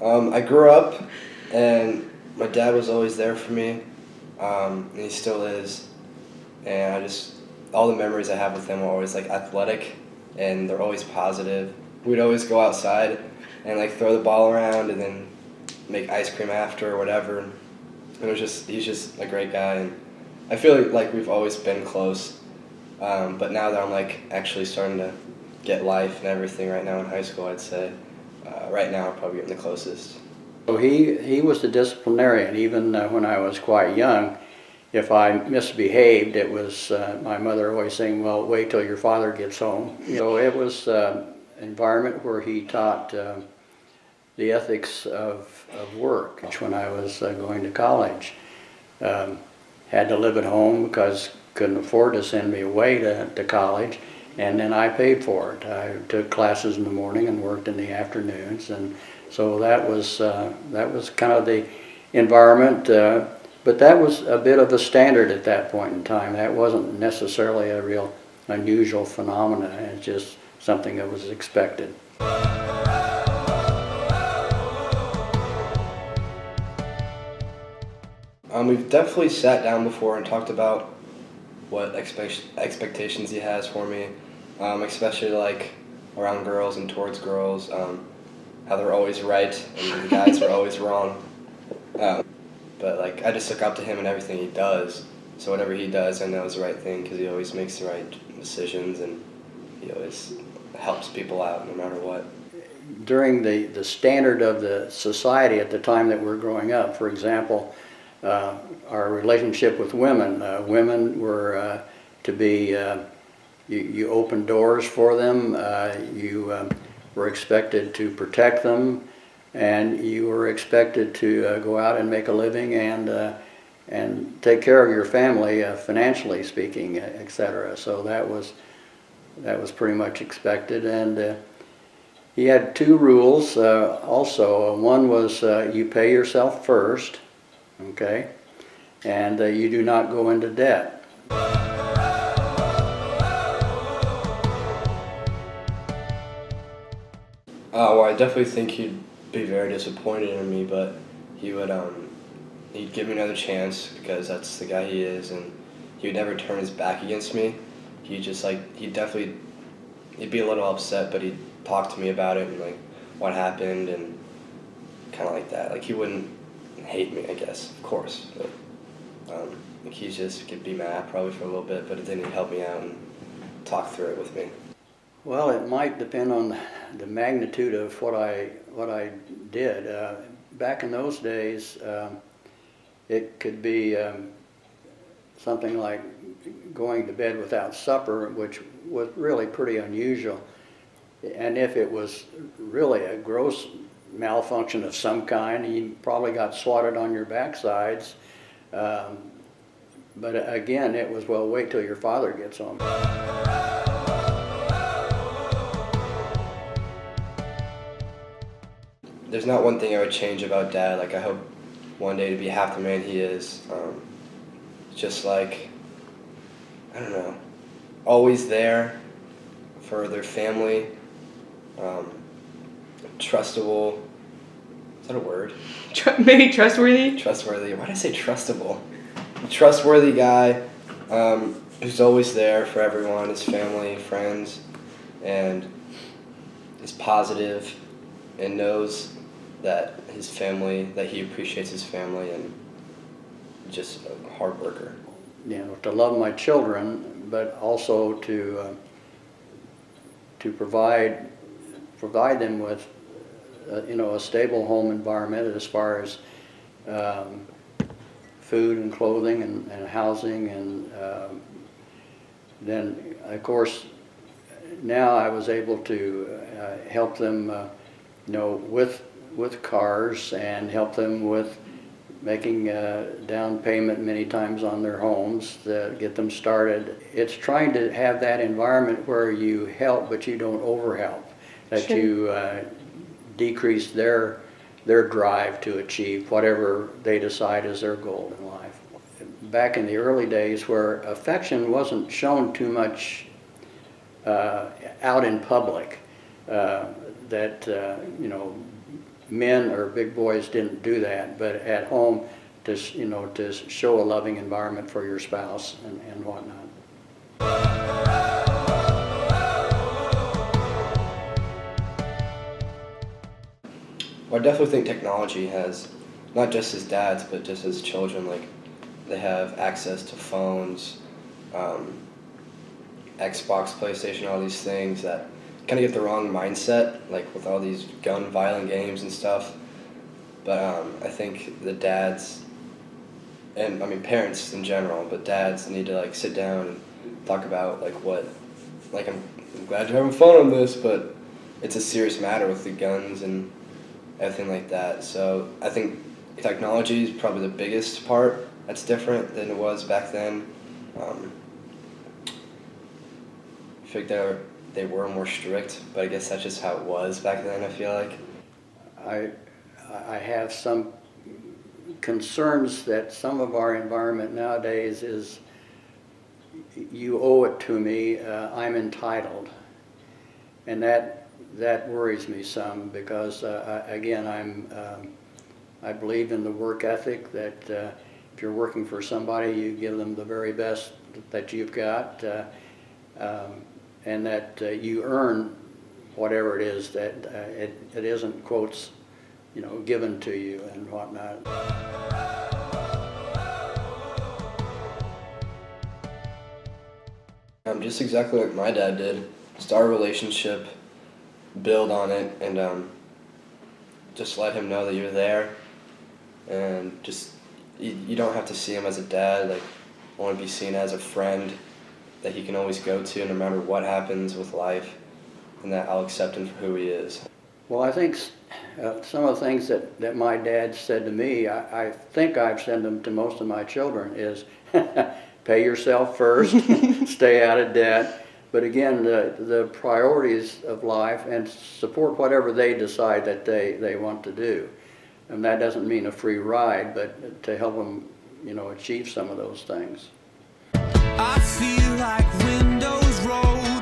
I grew up, and my dad was always there for me, and he still is. And all the memories I have with him are always like athletic, and they're always positive. We'd always go outside and like throw the ball around, and then make ice cream after or whatever. And he's just a great guy, and I feel like we've always been close. But now that I'm like actually starting to get life and everything right now in high school, I'd say right now I'm probably getting the closest. So he was the disciplinarian. Even when I was quite young, if I misbehaved, it was my mother always saying, well, wait till your father gets home. So it was an environment where he taught the ethics of work. When I was going to college, had to live at home because couldn't afford to send me away to college, and then I paid for it. I took classes in the morning and worked in the afternoons, and so that was kind of the environment. But that was a bit of a standard at that point in time. That wasn't necessarily a real unusual phenomenon. It's just something that was expected. We've definitely sat down before and talked about what expectations he has for me, especially like around girls and towards girls, how they're always right and the guys are always wrong. But like I just look up to him and everything he does. So whatever he does, I know is the right thing because he always makes the right decisions and he always helps people out no matter what. During the standard of the society at the time that we're growing up, for example, our relationship with women. Women were to be, you opened doors for them, you were expected to protect them, and you were expected to go out and make a living and take care of your family, financially speaking, etc. So that was pretty much expected. And he had two rules also. One was you pay yourself first, okay, and you do not go into debt. Well, I definitely think he'd be very disappointed in me, but he would he'd give me another chance because that's the guy he is, and he would never turn his back against me. He'd be a little upset, but he'd talk to me about it and like what happened and kind of like that. Like he wouldn't hate me, I guess, of course, but like he just could be mad probably for a little bit, but then he'd help me out and talk through it with me. Well, it might depend on the magnitude of what I did. Back in those days, it could be something like going to bed without supper, which was really pretty unusual. And if it was really a gross malfunction of some kind, you probably got swatted on your backsides. But again, it was, well, wait till your father gets home. There's not one thing I would change about Dad. Like I hope one day to be half the man he is. Just like, I don't know, always there for their family. Trustable. Is that a word? Maybe trustworthy? Trustworthy. Why did I say trustable? A trustworthy guy who's always there for everyone, his family, friends, and is positive and knows that he appreciates his family and just a hard worker. You know, to love my children, but also to provide them with a stable home environment as far as food and clothing and housing, and then of course now I was able to help them with cars and help them with making down payment many times on their homes to get them started. It's trying to have that environment where you help but you don't overhelp, that Sure. You decrease their drive to achieve whatever they decide is their goal in life. Back in the early days where affection wasn't shown too much out in public, that men or big boys didn't do that, but at home, to show a loving environment for your spouse and whatnot. Well, I definitely think technology has, not just as dads, but just as children, like they have access to phones, Xbox, PlayStation, all these things that kind of get the wrong mindset, like with all these gun violent games and stuff. But I think the dads, and I mean parents in general, but dads need to like sit down and talk about like what, like I'm glad you're having fun on this, but it's a serious matter with the guns and everything like that. So I think technology is probably the biggest part that's different than it was back then. I think they were more strict, but I guess that's just how it was back then, I feel like. I have some concerns that some of our environment nowadays is, you owe it to me, I'm entitled. And that worries me some because, again, I believe in the work ethic that if you're working for somebody, you give them the very best that you've got, and that you earn whatever it is, that it isn't, quotes, given to you and whatnot. Just exactly like my dad did. Start a relationship, build on it, and just let him know that you're there. And just, you don't have to see him as a dad, like, want to be seen as a friend that he can always go to no matter what happens with life, and that I'll accept him for who he is. Well, I think some of the things that my dad said to me, I think I've said them to most of my children, is pay yourself first, stay out of debt. But again, the priorities of life, and support whatever they decide that they want to do. And that doesn't mean a free ride, but to help them, achieve some of those things. I feel like windows roll